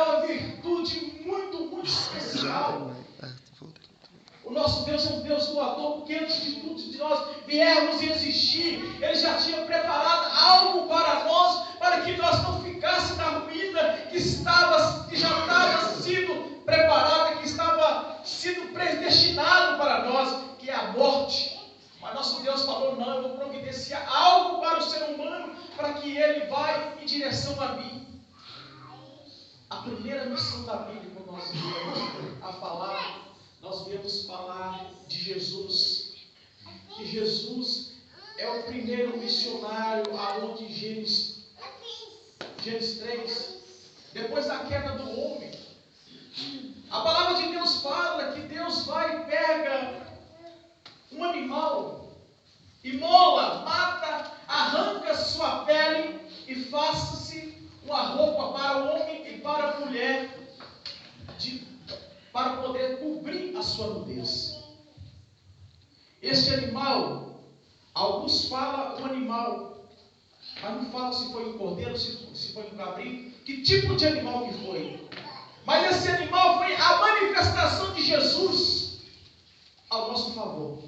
uma virtude muito especial. O nosso Deus é um Deus doador, porque antes de tudo, de nós viermos existir, Ele já tinha preparado algo para nós, para que nós não ficássemos na ruína que já estava sido preparada, que estava sido predestinado para nós, que é a morte. Mas nosso Deus falou: não, eu vou providenciar algo para o ser humano, para que ele vá em direção a mim. A primeira missão da Bíblia, quando nós viemos falar de Jesus, que Jesus é o primeiro missionário aonde Gênesis 3, depois da queda do homem, a palavra de Deus fala que Deus vai e pega um animal, imola, mata, arranca sua pele e faça-se uma roupa para o homem e para a mulher, para poder cobrir a sua nudez. Este animal, alguns falam um animal, mas não falam se foi um cordeiro, se foi um cabrito, que tipo de animal que foi. Mas esse animal foi a manifestação de Jesus ao nosso favor.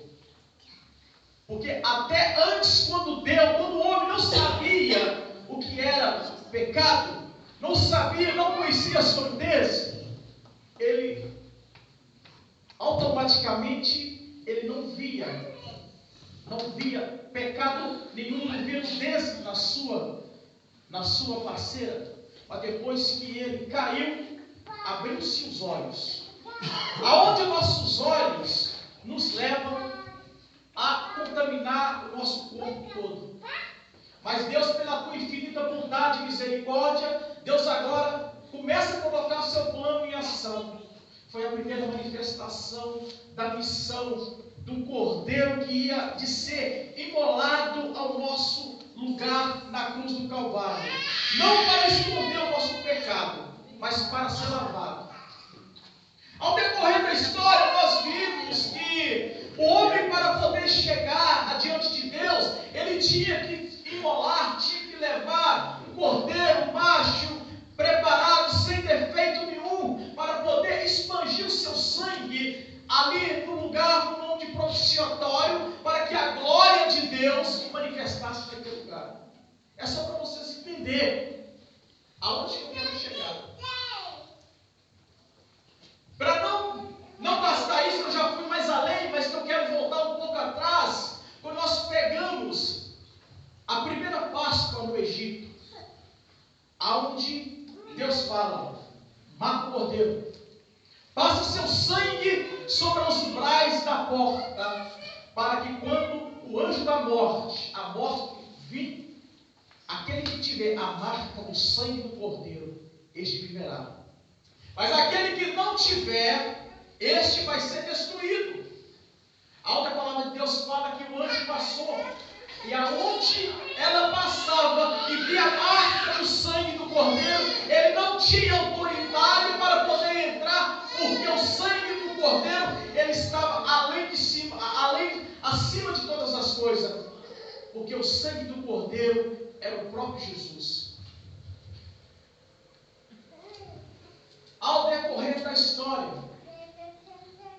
Porque até antes, quando o homem não sabia o que era pecado, não conhecia a sua nudez, ele automaticamente não via pecado nenhum, não via nudez na sua parceira. Mas depois que ele caiu, abriu-se os olhos, aonde nossos olhos nos levam a contaminar o nosso corpo todo. Mas Deus, pela tua infinita bondade e misericórdia, Deus agora começa a colocar o seu plano em ação. Foi a primeira manifestação da missão do cordeiro que ia de ser imolado ao nosso lugar na cruz do Calvário. Não para esconder o nosso pecado, mas para ser lavado. Ao decorrer da história, nós vimos que o homem, para poder chegar adiante de Deus, ele tinha que imolar, tinha que levar um cordeiro macho, preparado, sem defeito nenhum, para poder expandir o seu sangue ali no lugar, no nome de propiciatório, para que a glória de Deus se manifestasse naquele lugar. É só para vocês entenderem aonde eu quero chegar. Para não bastar isso, eu já fui mais além, mas eu quero voltar um pouco atrás, quando nós pegamos a primeira Páscoa no Egito, aonde Deus fala: mata o cordeiro, passa seu sangue sobre os umbrais da porta, para que quando o anjo da morte, a morte vir, aquele que tiver a marca do sangue do cordeiro, este viverá. Mas aquele que não tiver, este vai ser destruído. A outra palavra de Deus fala que o anjo passou, e aonde ela passava e via a marca do sangue do cordeiro, ele não tinha autoridade para poder entrar, porque o sangue do cordeiro, ele estava acima de todas as coisas, porque o sangue do cordeiro era o próprio Jesus. Ao decorrer da história,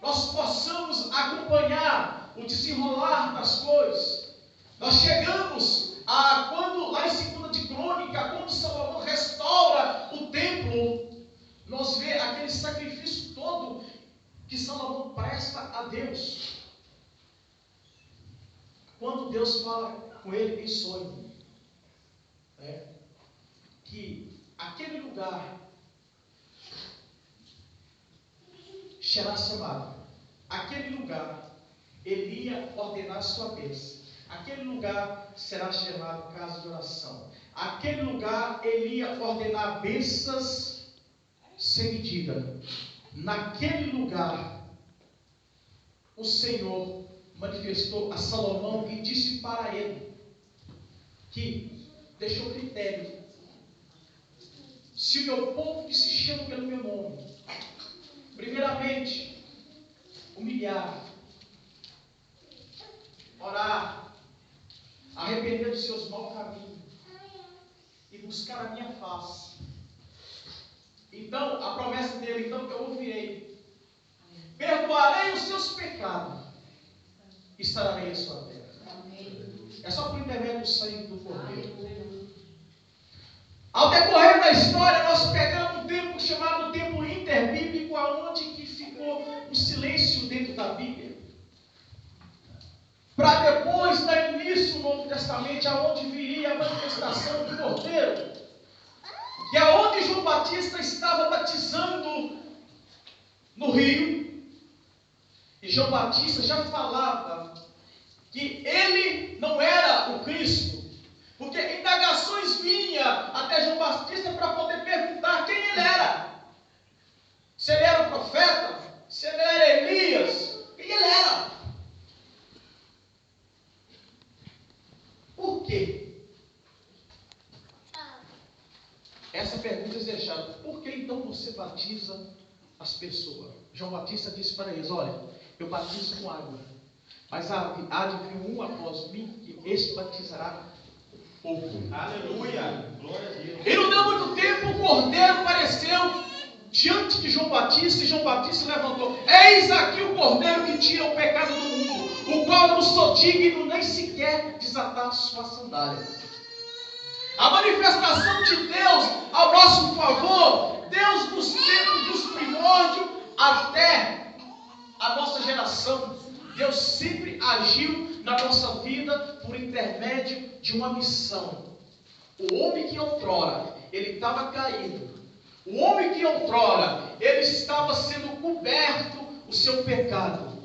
nós possamos acompanhar o desenrolar das coisas. Nós chegamos a quando, lá em 2 de Crônica, quando Salomão restaura o templo, nós vemos aquele sacrifício todo que Salomão presta a Deus. Quando Deus fala com ele em sonho, que aquele lugar será chamado, aquele lugar ele ia ordenar sua bênção, aquele lugar será chamado casa de oração, aquele lugar ele ia ordenar bênçãos sem medida. Naquele lugar o Senhor manifestou a Salomão e disse para ele que deixou critério: se o meu povo que se chama pelo meu nome, primeiramente, humilhar, orar, arrepender dos seus maus caminhos e buscar a minha face, então dele, então eu ouvirei. Perdoarei os seus pecados e sararei a sua terra. É só por intermédio do sangue do Cordeiro. Ao decorrer da história, nós pegamos um tempo chamado tempo interbíblico, aonde que ficou um silêncio dentro da Bíblia. Para depois dar início no Novo Testamento, aonde viria a manifestação do Cordeiro. E aonde João Batista estava batizando no rio. E João Batista já falava que ele não era o Cristo. Porque indagações vinham até João Batista para poder perguntar quem ele era. Se ele era o profeta, se ele era Elias, quem ele era. Por quê? Essa pergunta eles deixaram. Por que então você batiza as pessoas? João Batista disse para eles, olha, eu batizo com água, mas há de vir um após mim, que esse batizará com fogo. Aleluia! Glória a Deus. E não deu muito tempo, o Cordeiro apareceu diante de João Batista, e João Batista levantou, eis aqui o Cordeiro que tira o pecado do mundo, o qual eu não sou digno nem sequer desatar sua sandália. A manifestação de Deus ao nosso favor, Deus nos tempos dos primórdios até a nossa geração, Deus sempre agiu na nossa vida por intermédio de uma missão. O homem que outrora, ele estava caído. O homem que outrora, ele estava sendo coberto o seu pecado.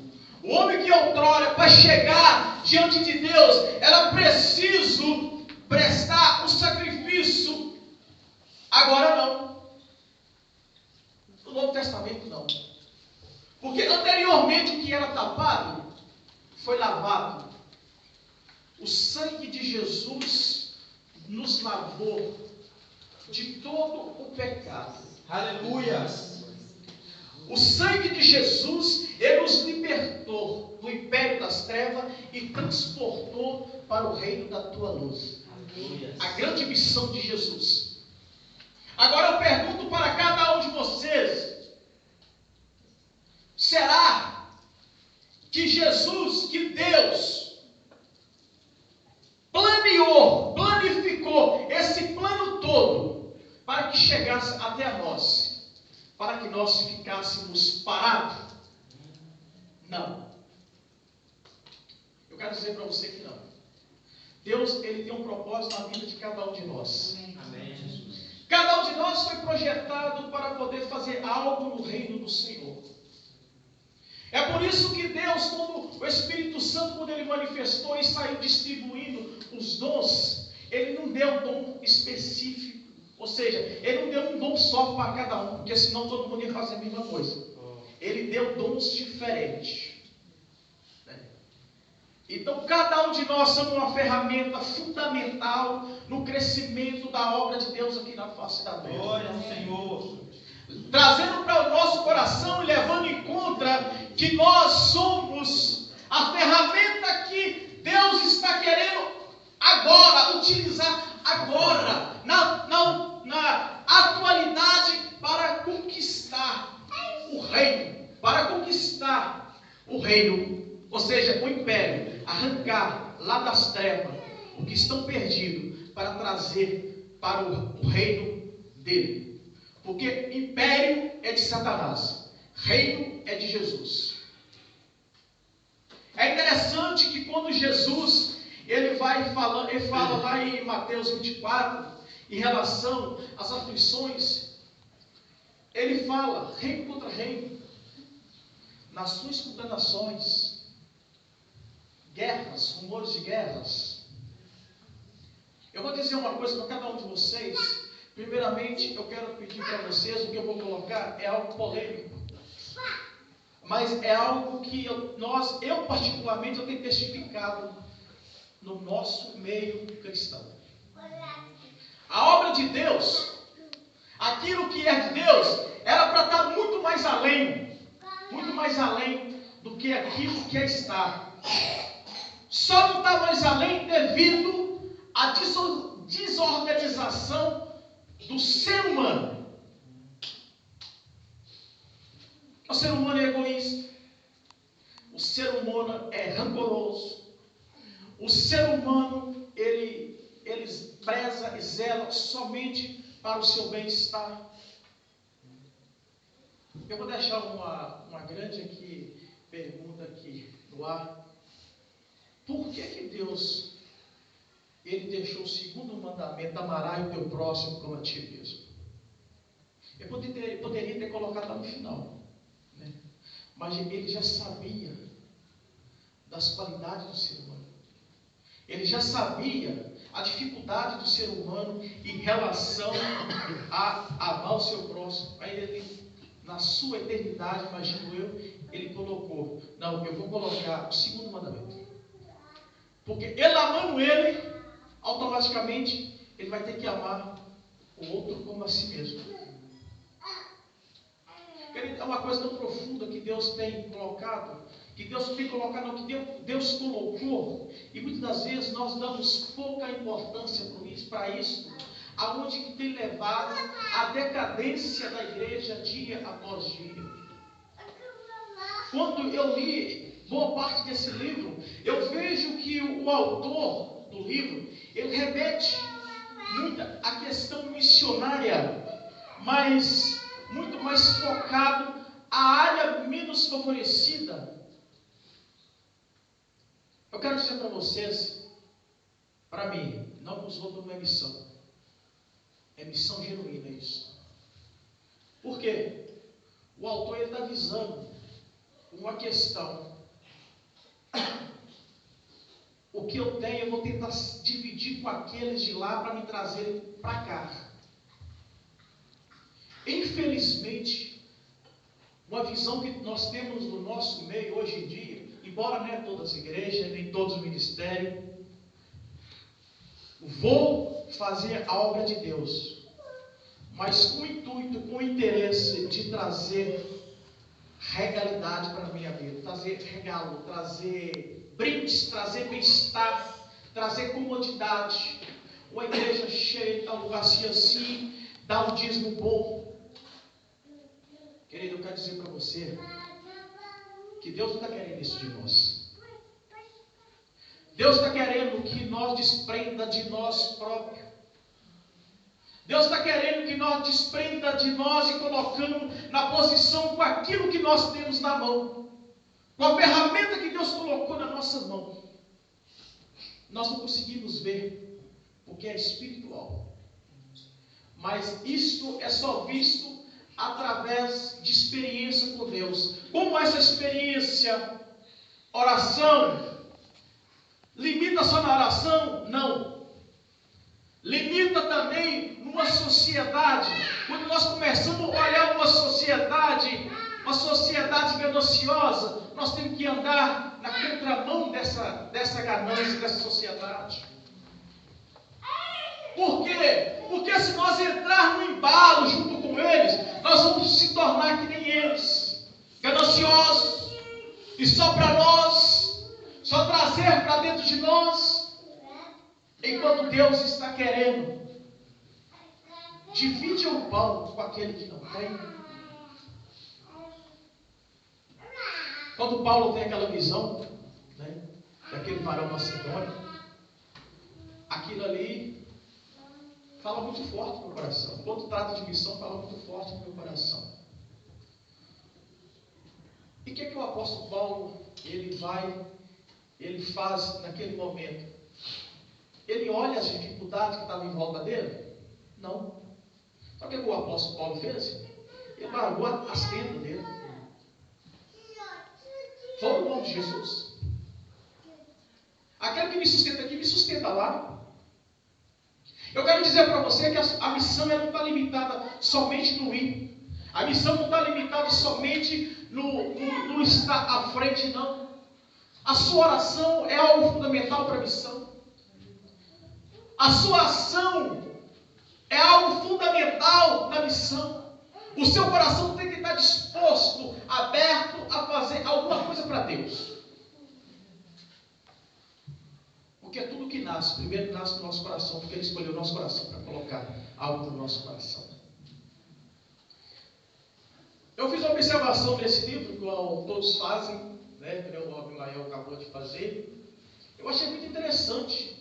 O homem que outrora, para chegar diante de Deus, era preciso prestar o sacrifício. Agora não. No Novo Testamento não. Porque anteriormente o que era tapado foi lavado. O sangue de Jesus nos lavou de todo o pecado. Aleluia! O sangue de Jesus, ele nos libertou do império das trevas e transportou para o reino da tua luz. A grande missão de Jesus. Agora eu pergunto para cada um de vocês: será que Jesus, que Deus planificou esse plano todo para que chegasse até nós, para que nós ficássemos parados? Não. Eu quero dizer para você que não. Deus, ele tem um propósito na vida de cada um de nós. Amém, Jesus. Cada um de nós foi projetado para poder fazer algo no reino do Senhor. É por isso que Deus, quando o Espírito Santo, quando ele manifestou e saiu distribuindo os dons, ele não deu um dom específico. Ou seja, ele não deu um dom só para cada um, porque senão todo mundo ia fazer a mesma coisa. Ele deu dons diferentes. Então, cada um de nós somos uma ferramenta fundamental no crescimento da obra de Deus aqui na face da terra. Glória ao Senhor. Trazendo para o nosso coração e levando em conta que nós somos a ferramenta que Deus está querendo agora, utilizar agora, na atualidade, para conquistar o reino. Para conquistar o reino. Ou seja, o império, arrancar lá das trevas o que estão perdidos para trazer para o reino dele. Porque império é de Satanás, reino é de Jesus. É interessante que quando Jesus ele fala lá em Mateus 24, em relação às aflições, ele fala reino contra reino, nações contra nações, guerras, rumores de guerras. Eu vou dizer uma coisa para cada um de vocês. Primeiramente, eu quero pedir para vocês, o que eu vou colocar é algo polêmico. Mas é algo que eu particularmente, eu tenho testificado no nosso meio cristão. A obra de Deus, aquilo que é de Deus, era para estar muito mais além do que aquilo que está. Só não está mais além devido à desorganização do ser humano. O ser humano é egoísta. O ser humano é rancoroso. O ser humano, ele preza e zela somente para o seu bem-estar. Eu vou deixar uma grande pergunta aqui no ar. Por que Deus, ele deixou o segundo mandamento, amarás o teu próximo como a ti mesmo? Eu poderia ter colocado lá no final, né? Mas ele já sabia das qualidades do ser humano. Ele já sabia a dificuldade do ser humano em relação a amar o seu próximo. Aí ele, na sua eternidade, imagino eu, ele colocou, não, eu vou colocar o segundo mandamento. Porque ele amando ele, automaticamente, ele vai ter que amar o outro como a si mesmo. É uma coisa tão profunda que Deus tem colocado, que Deus colocou, e muitas das vezes nós damos pouca importância para isso, aonde que tem levado a decadência da igreja dia após dia. Quando eu li boa parte desse livro, eu vejo que o autor do livro, ele remete muito à questão missionária, mas muito mais focado à área menos favorecida. Eu quero dizer para vocês, para mim, não para os outros, não é missão. É missão genuína isso. Por quê? O autor está visando uma questão. O que eu tenho, eu vou tentar dividir com aqueles de lá para me trazerem para cá. Infelizmente, uma visão que nós temos no nosso meio hoje em dia, embora não é todas as igrejas, nem todos os ministérios, vou fazer a obra de Deus, mas com o intuito, com o interesse de trazer regalidade para a minha vida, trazer regalo, trazer brindes, trazer bem-estar, trazer comodidade. Uma igreja cheia, tal lugar assim, dá um dízimo bom. Querido, eu quero dizer para você que Deus não está querendo isso de nós. Deus está querendo que nós desprenda de nós próprios. Deus está querendo que nós desprenda de nós e colocamos na posição com aquilo que nós temos na mão, com a ferramenta que Deus colocou na nossa mão. Nós não conseguimos ver, porque é espiritual. Mas isto é só visto através de experiência com Deus. Como essa experiência, oração, limita só na oração? Não. Limita também numa sociedade. Quando nós começamos a olhar uma sociedade gananciosa, nós temos que andar na contramão dessa ganância, dessa sociedade. Por quê? Porque se nós entrarmos no embalo junto com eles, nós vamos se tornar que nem eles, gananciosos, e só para nós, só trazer para dentro de nós, enquanto Deus está querendo. Divide o pão com aquele que não tem. Quando Paulo tem aquela visão, né, daquele varão macedônio, aquilo ali fala muito forte no meu coração. Quando trata de missão, fala muito forte no meu coração. E o que o apóstolo Paulo, ele faz naquele momento? Ele olha as dificuldades que estavam em volta dele? Não. Sabe o que o apóstolo Paulo fez? Ele largou as tendas dele. Foi o nome de Jesus. Aquele que me sustenta aqui, me sustenta lá. Eu quero dizer para você que a missão não está limitada somente no ir. A missão não está limitada somente no estar à frente, não. A sua oração é algo fundamental para a missão. A sua ação é algo fundamental na missão. O seu coração tem que estar disposto, aberto a fazer alguma coisa para Deus. Porque tudo que nasce, primeiro nasce no nosso coração, porque Ele escolheu o nosso coração para colocar algo no nosso coração. Eu fiz uma observação nesse livro, igual todos fazem, né? Que o Abimael acabou de fazer. Eu achei muito interessante.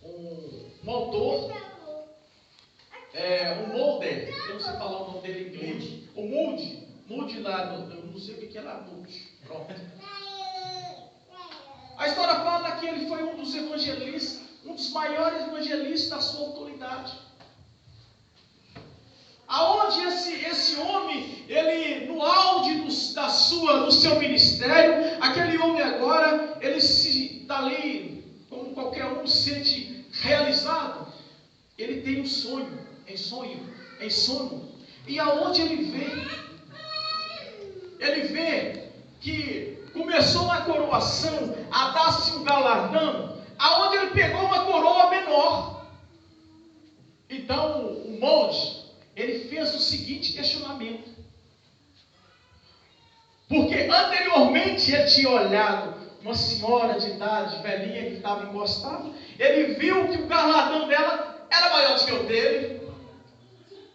Um autor, o Mulder, eu não sei falar o nome dele em inglês, o Moody lá, eu não sei o que é lá, Moody, pronto. A história fala que ele foi um dos evangelistas, um dos maiores evangelistas da sua autoridade. Aonde esse homem, ele no auge do seu ministério, aquele homem agora, ele se dali, como qualquer um, se sente realizado. Ele tem um sonho, em sono. E aonde ele vê que começou uma coroação a dar-se um galardão, aonde ele pegou uma coroa menor. Então o monge, ele fez o seguinte questionamento. Porque anteriormente ele tinha olhado uma senhora de idade, velhinha, que estava encostada. Ele viu que o galardão dela era maior do que o dele.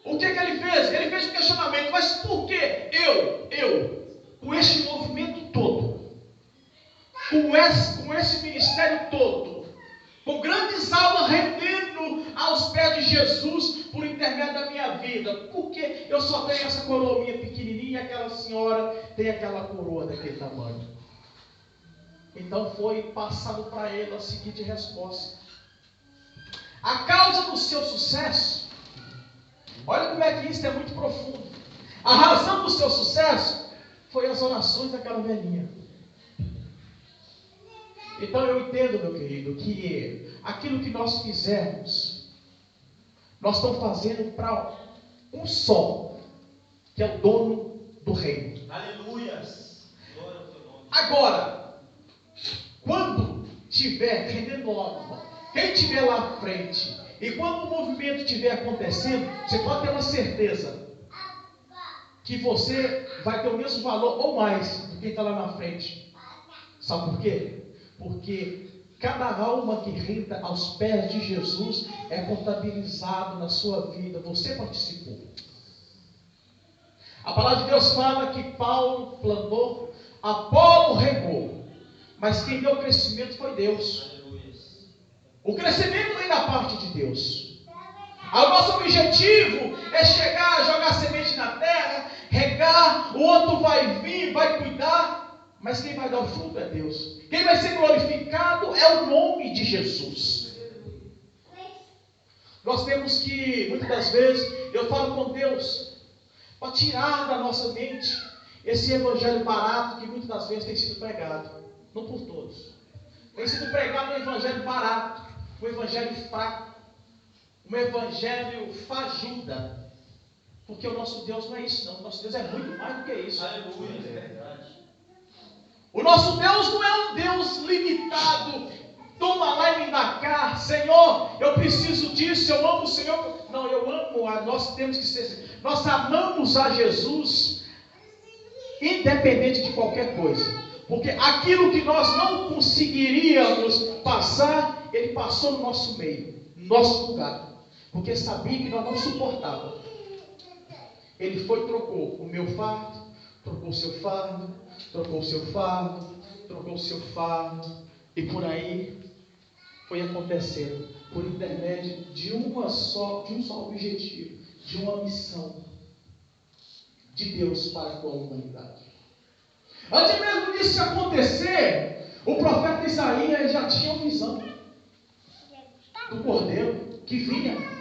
O que ele fez? Ele fez um questionamento. Mas por que eu, com este movimento todo, com esse ministério todo, com grandes almas rendendo aos pés de Jesus por intermédio da minha vida, por que eu só tenho essa coroa minha pequenininha e aquela senhora tem aquela coroa daquele tamanho? Então foi passado para ele a seguinte resposta. A causa do seu sucesso, olha como é que isso é muito profundo. A razão do seu sucesso foi as orações daquela velhinha. Então eu entendo, meu querido, que aquilo que nós fizermos, nós estamos fazendo para um só, que é o dono do reino. Aleluias! Agora, quando tiver rendendo logo, quem estiver lá à frente, e quando o movimento estiver acontecendo, você pode ter uma certeza que você vai ter o mesmo valor ou mais do que quem está lá na frente. Sabe por quê? Porque cada alma que renda aos pés de Jesus é contabilizado na sua vida. Você participou. A palavra de Deus fala que Paulo plantou, Apolo regou, mas quem deu o crescimento foi Deus. O crescimento vem da parte de Deus. O nosso objetivo é chegar, jogar semente na terra, regar, o outro vai vir, vai cuidar, mas quem vai dar o fruto é Deus. Quem vai ser glorificado é o nome de Jesus. Nós temos que, muitas das vezes, eu falo com Deus, para tirar da nossa mente esse evangelho barato que muitas das vezes tem sido pregado, não por todos. Tem sido pregado um evangelho barato, um evangelho fraco, um evangelho fajuda, porque o nosso Deus não é isso, não. O nosso Deus é muito mais do que isso. Aleluia, é verdade. O nosso Deus não é um Deus limitado. Toma lá e me dá cá, Senhor, eu preciso disso, eu amo o Senhor. Não, eu amo, nós temos que ser, nós amamos a Jesus, independente de qualquer coisa. Porque aquilo que nós não conseguiríamos passar, Ele passou no nosso meio, no nosso lugar. Porque sabia que nós não suportávamos. Ele foi e trocou o meu fardo, trocou o seu fardo, trocou o seu fardo, trocou o seu fardo, e por aí foi acontecendo, por intermédio de um só objetivo, de uma missão de Deus para com a humanidade. Antes mesmo disso acontecer, o profeta Isaías já tinha uma visão do cordeiro que vinha.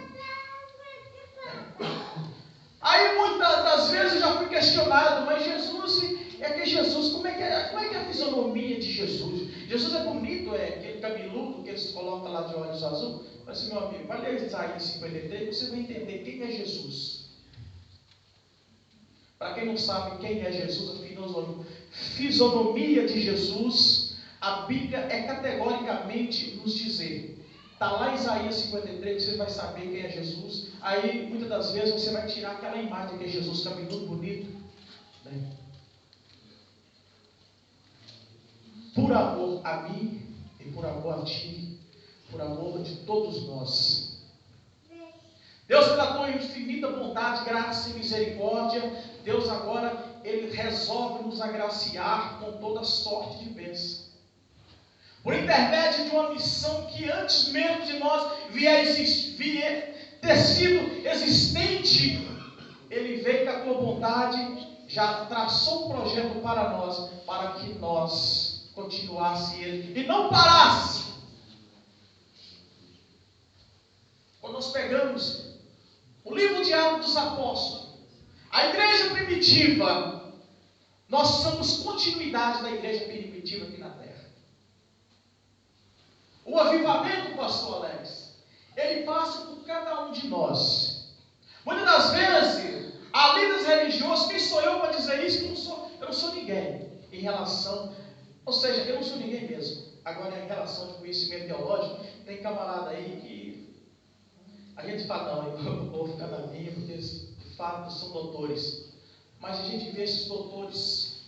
Aí muitas das vezes eu já fui questionado, mas Jesus, como é que é a fisionomia de Jesus? Jesus é bonito, é aquele cabeludo que eles colocam lá de olhos azul? Mas meu amigo, vai ler Isaías 53, você vai entender quem é Jesus. Para quem não sabe quem é Jesus, a fisionomia de Jesus, a Bíblia é categoricamente nos dizer. Está lá em Isaías 53, você vai saber quem é Jesus. Aí, muitas das vezes, você vai tirar aquela imagem que é Jesus cabeludo, bonito, né? Por amor a mim e por amor a ti, por amor de todos nós, Deus, pela tua infinita bondade, graça e misericórdia, Deus agora, Ele resolve nos agraciar com toda sorte de bênção. Por intermédio de uma missão que antes mesmo de nós ter sido existente, Ele veio com a tua bondade, já traçou um projeto para nós, para que nós continuasse Ele e não parasse. Quando nós pegamos o livro de Atos dos Apóstolos, a igreja primitiva, nós somos continuidade da igreja primitiva aqui na terra. O avivamento, pastor Alex, ele passa por cada um de nós. Muitas das vezes, há líderes religiosos, quem sou eu para dizer isso? Eu não sou ninguém em relação, ou seja, eu não sou ninguém mesmo. Agora, em relação de conhecimento teológico, tem camarada aí que a gente fala, não, eu vou ficar na minha, porque eles de fato são doutores. Mas a gente vê esses doutores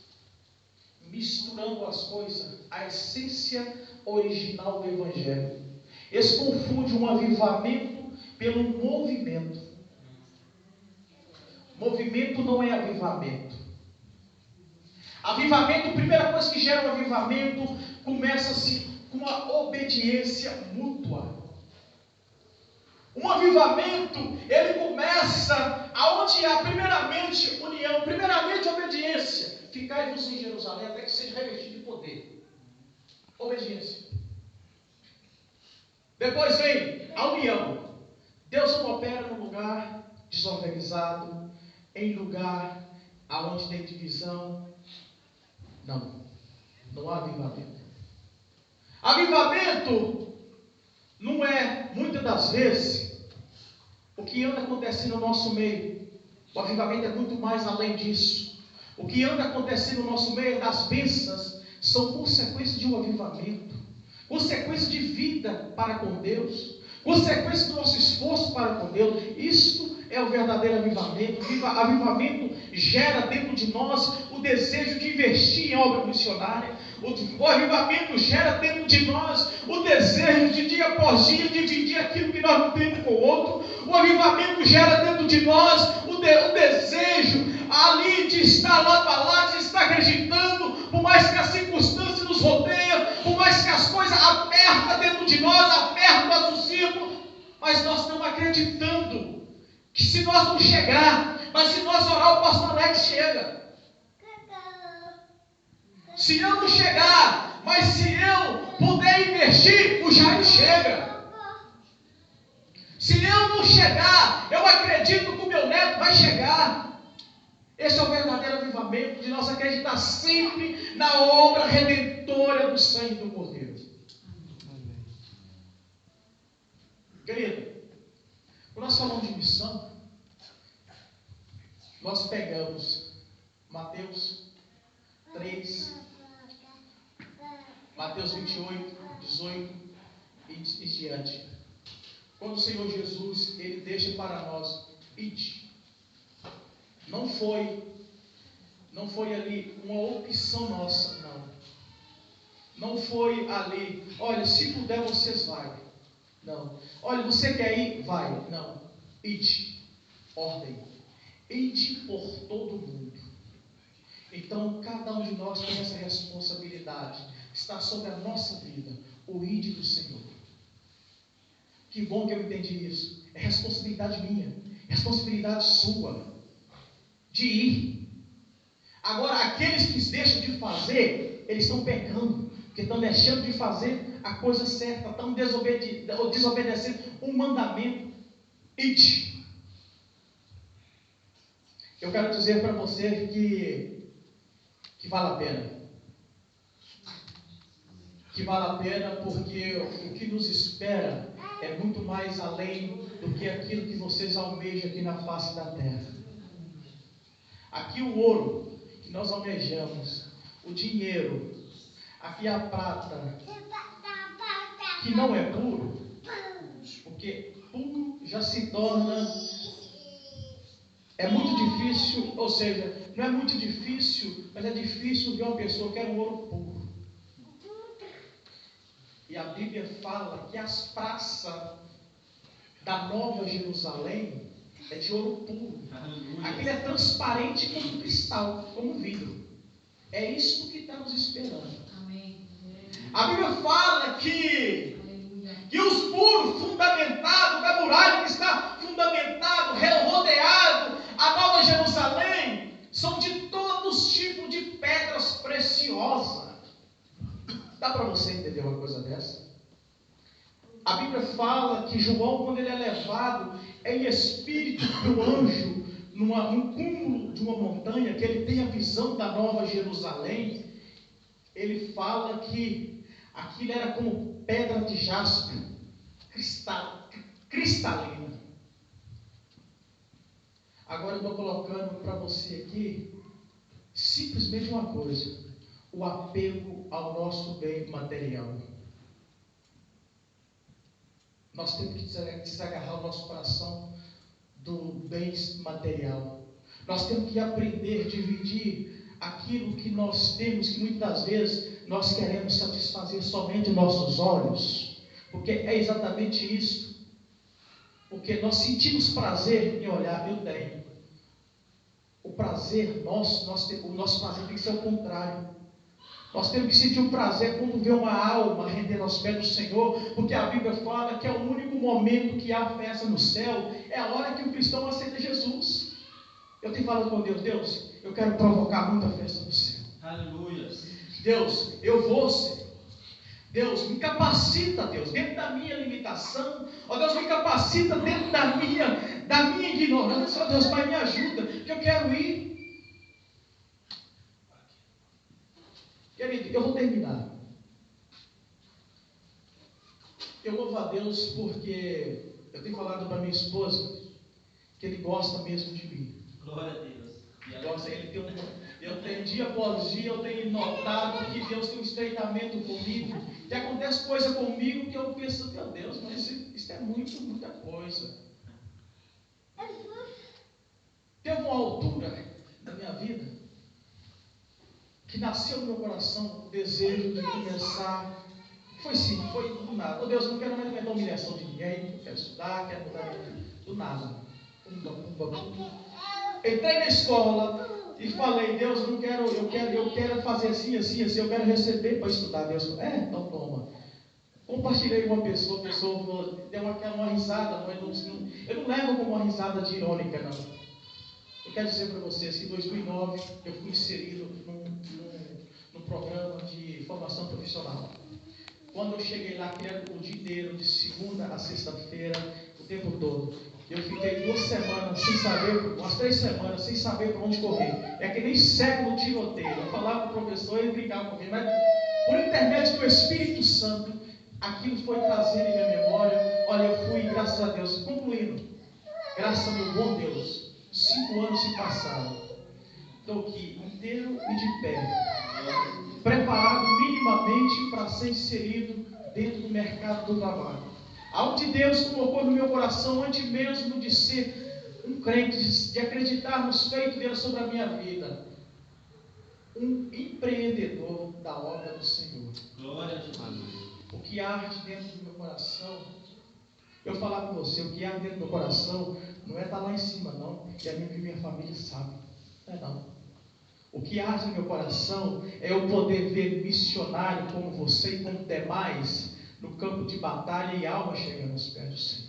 misturando as coisas, a essência original do Evangelho. Eles confundem um avivamento pelo movimento. Movimento não é avivamento. Avivamento, a primeira coisa que gera um avivamento, começa-se com uma obediência mútua. Um avivamento, ele começa aonde há primeiramente união, primeiramente obediência. Ficai-vos em Jerusalém até que seja revestido de poder. Obediência. Depois vem a união. Deus não opera num lugar desorganizado, em lugar aonde tem divisão. Não há avivamento. Avivamento não é, muitas das vezes, o que anda acontecendo no nosso meio. O avivamento é muito mais além disso. O que anda acontecendo no nosso meio das bênçãos são consequências de um avivamento, consequências de vida para com Deus, consequências do nosso esforço para com Deus. Isto é o verdadeiro avivamento. Avivamento gera dentro de nós o desejo de investir em obra missionária. O avivamento gera dentro de nós o desejo de dia após dia dividir aquilo que nós não temos com o outro. O avivamento gera dentro de nós o desejo ali de estar lá para lá, de estar acreditando, por mais que a circunstância nos rodeia, por mais que as coisas apertam dentro de nós, apertam o nosso círculo, mas nós estamos acreditando que se nós não chegar, mas se nós orar, o pastor Alex chega. Se eu não chegar, mas se eu puder investir, o Jair chega. Se eu não chegar, eu acredito que o meu neto vai chegar. Esse é o verdadeiro avivamento, de nós acreditar sempre na obra redentora do sangue do Cordeiro. Querido, quando nós falamos de missão, nós pegamos Mateus 3, Mateus 28, 18 e diante. Quando o Senhor Jesus, Ele deixa para nós, ide. Não foi ali uma opção nossa, não. Não foi ali, olha, se puder vocês vai. Não. Olha, você quer ir? Vai. Não. Ide. Ordem. Ide por todo o mundo. Então, cada um de nós tem essa responsabilidade. Está sobre a nossa vida. O ide do Senhor. Que bom que eu entendi isso. É responsabilidade minha. Responsabilidade sua. De ir. Agora, aqueles que deixam de fazer, eles estão pecando. Porque estão deixando de fazer a coisa certa. Estão desobedecendo um mandamento. Ide. Eu quero dizer para você que vale a pena. Que vale a pena porque o que nos espera é muito mais além do que aquilo que vocês almejam aqui na face da terra. Aqui o ouro que nós almejamos, o dinheiro, aqui a prata, que não é puro, porque puro já se torna, é muito difícil, ou seja, não é muito difícil, mas é difícil ver uma pessoa que quer um ouro puro. E a Bíblia fala que as praças da Nova Jerusalém é de ouro puro. Aleluia. Aquele é transparente como cristal, como vidro. É isso que está nos esperando. Amém. A Bíblia fala que os muros fundamentados, da muralha que está fundamentado, rodeado, a Nova Jerusalém, são de todos os tipos de pedras preciosas. Dá para você entender uma coisa dessa? A Bíblia fala que João, quando ele é levado em espírito pelo anjo, num cúmulo de uma montanha, que ele tem a visão da Nova Jerusalém, ele fala que aquilo era como pedra de jaspe, cristalina. Agora eu estou colocando para você aqui simplesmente uma coisa: o apego ao nosso bem material. Nós temos que desagarrar o nosso coração do bem material. Nós temos que aprender a dividir aquilo que nós temos, que muitas das vezes nós queremos satisfazer somente nossos olhos, porque é exatamente isso. Porque nós sentimos prazer em olhar, eu tenho. O prazer nosso, o nosso prazer tem que ser o contrário. Nós temos que sentir o prazer quando vê uma alma render aos pés do Senhor, porque a Bíblia fala que é o único momento que há festa no céu, é a hora que o cristão aceita Jesus. Eu tenho falado com Deus: Deus, eu quero provocar muita festa no céu. Aleluia. Deus, eu vou, Senhor. Deus, me capacita, Deus, dentro da minha limitação. Ó Deus, me capacita dentro da minha ignorância. Ó Deus, Pai, me ajuda, que eu quero ir. Querido, eu vou terminar. Eu louvo a Deus porque eu tenho falado para minha esposa que Ele gosta mesmo de mim. Glória a Deus. Gosta, eu tenho dia após dia, eu tenho notado que Deus tem um estreitamento comigo, que acontece coisa comigo que eu penso: meu Deus, mas isso é muita coisa. Teve uma altura da minha vida que nasceu no meu coração o desejo de começar. Foi do nada. Oh Deus, eu não quero mais aguentar humilhação de ninguém, eu quero estudar, quero mudar do nada. Entrei na escola e falei: Deus, eu quero fazer assim, eu quero receber para estudar. Deus falou: então toma. Compartilhei com uma pessoa, a pessoa deu uma risada, mas eu não levo como uma risada de irônica, não. Eu quero dizer para vocês que em 2009 eu fui inserido num programa de formação profissional. Quando eu cheguei lá, que era o dia inteiro, de segunda a sexta-feira, o tempo todo, eu fiquei 2 semanas sem saber, umas 3 semanas sem saber para onde correr. É que nem cego no tiroteio. Eu falava com o professor e ele brincava comigo, mas por intermédio do Espírito Santo, aquilo foi trazendo em minha memória. Olha, eu fui, graças a Deus, concluindo, graças ao meu bom Deus. 5 anos se passaram. Estou aqui inteiro e de pé, preparado minimamente para ser inserido dentro do mercado do trabalho. Algo de Deus colocou no meu coração, antes mesmo de ser um crente, de acreditar nos feitos dele sobre a minha vida, um empreendedor da obra do Senhor. Glória a Deus. O que arde dentro do meu coração, eu falar com você, o que arde dentro do meu coração não é estar lá em cima, não, que a minha família sabe. Não é não. O que arde no meu coração é eu poder ver missionário como você e como demais no campo de batalha e alma chegando aos pés do Senhor.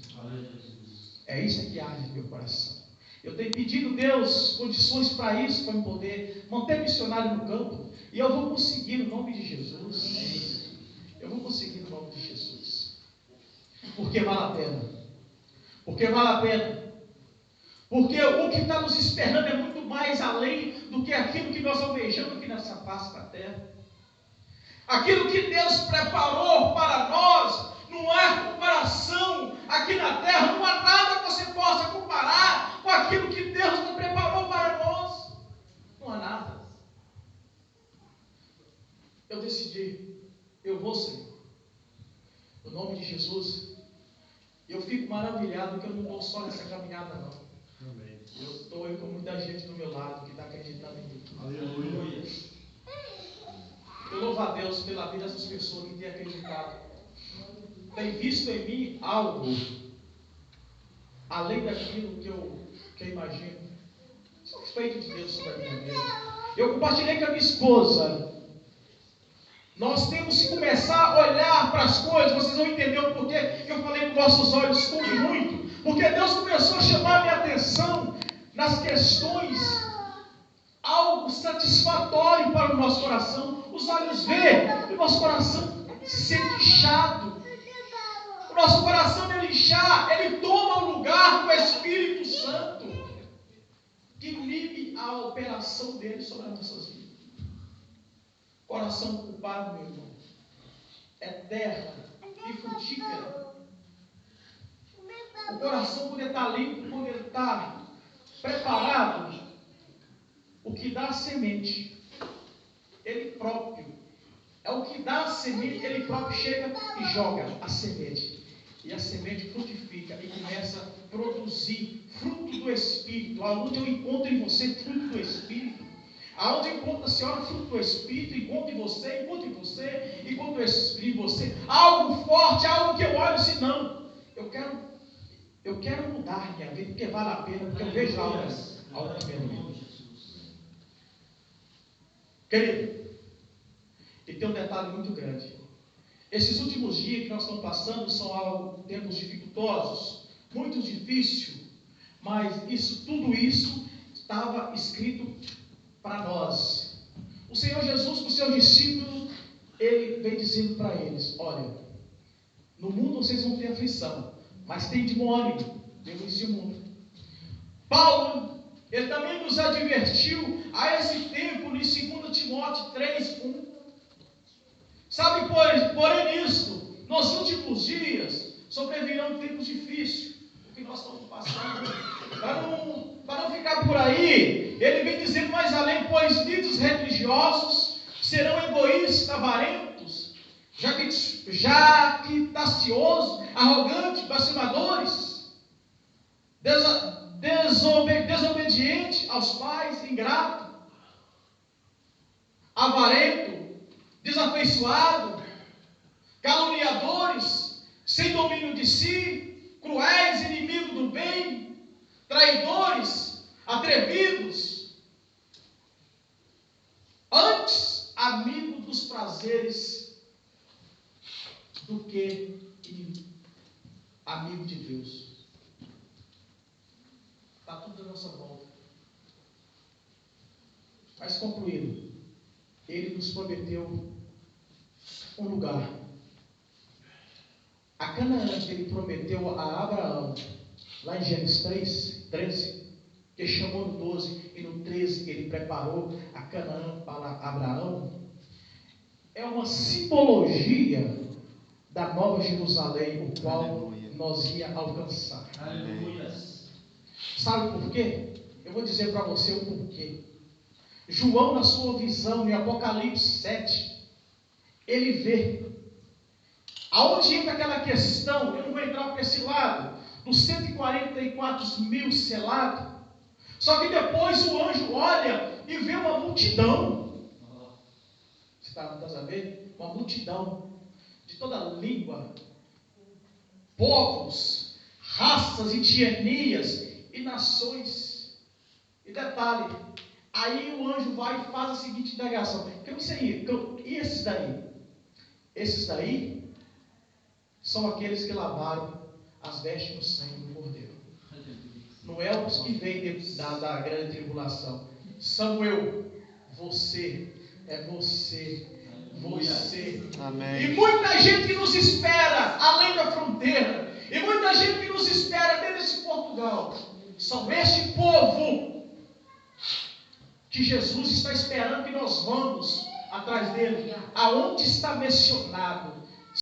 É isso que arde no meu coração. Eu tenho pedido a Deus condições para isso, para eu poder manter missionário no campo, e eu vou conseguir no nome de Jesus. Eu vou conseguir no nome de Jesus. Porque vale a pena. Porque vale a pena. Porque o que está nos esperando é muito mais além do que aquilo que nós almejamos aqui nessa face da terra. Aquilo que Deus preparou para nós, não há comparação aqui na terra, não há nada que você possa comparar com aquilo que Deus nos preparou para nós. Não há nada. Eu decidi, eu vou, Senhor. No nome de Jesus. Eu fico maravilhado que eu não estou só nessa caminhada, não. Amém. Eu estou com muita gente do meu lado que está acreditando em mim. Aleluia. Eu louvo a Deus pela vida dessas pessoas que têm acreditado. Tem visto em mim algo além daquilo que eu imagino. São feitos de Deus sobre a minha vida. Eu compartilhei com a minha esposa. Nós temos que começar a olhar para as coisas. Vocês vão entender o porquê que eu falei que nossos olhos escondem muito. Porque Deus começou a chamar a minha atenção nas questões, algo satisfatório para o nosso coração. Os olhos veem, e o nosso coração se sente inchado. O nosso coração ele incha, ele toma o lugar do Espírito Santo, que inibe a operação dele sobre as nossas vidas. Coração culpado, meu irmão, é terra e frutífera. O coração poder estar limpo, poder estar preparado. O que dá a semente, ele próprio, é o que dá a semente, ele próprio chega e joga a semente. E a semente frutifica e começa a produzir fruto do Espírito. Aonde eu encontro em você fruto do Espírito, aonde eu encontro a senhora fruto do Espírito, encontro em você, encontro em você, algo forte, algo que eu olho assim, não, eu quero mudar minha vida, porque vale a pena, porque eu vejo algo diferente. Querido, e tem um detalhe muito grande. Esses últimos dias que nós estamos passando são tempos dificultosos, muito difícil, mas tudo isso estava escrito para nós. O Senhor Jesus, com os seus discípulos, ele vem dizendo para eles: olha, no mundo vocês vão ter aflição, mas tem de bom ânimo, eu venci o mundo. Paulo, ele também nos advertiu a esse tempo, em 2 Timóteo 3:1. Sabe, porém nisto, nos últimos dias, sobrevirão tempos difíceis, o que nós estamos passando. Para não ficar por aí, ele vem dizendo mais além: pois líderes religiosos serão egoístas, avarentos, jactanciosos, arrogantes, blasfemadores, desobedientes aos pais, ingrato, avarento, desafeiçoado, caluniadores, sem domínio de si, cruéis, inimigos do bem, traidores, atrevidos, antes amigo dos prazeres do que amigo de Deus. Está tudo à nossa volta. Mas concluindo, ele nos prometeu um lugar. A Canaã que ele prometeu a Abraão, lá em Gênesis 13, que chamou no 12 e no 13 que ele preparou a Canaã para Abraão, é uma simbologia da Nova Jerusalém, o qual Aleluia. Nós ia alcançar. Aleluia. Sabe por quê? Eu vou dizer para você o porquê. João, na sua visão, em Apocalipse 7, ele vê aonde entra aquela questão. Eu não vou entrar para esse lado, dos 144 mil selados. Só que depois o anjo olha e vê uma multidão. Você está sabendo? Uma multidão de toda língua, povos, raças, etnias e nações. E detalhe, aí o anjo vai e faz a seguinte indagação: e esses daí? Esses daí são aqueles que lavaram as vestes no sangue do Cordeiro. Não é os que vêm da grande tribulação. Samuel, você, é você. Amém. E muita gente que nos espera além da fronteira. E muita gente que nos espera dentro desse Portugal. São este povo que Jesus está esperando que nós vamos atrás dele. Aonde está mencionado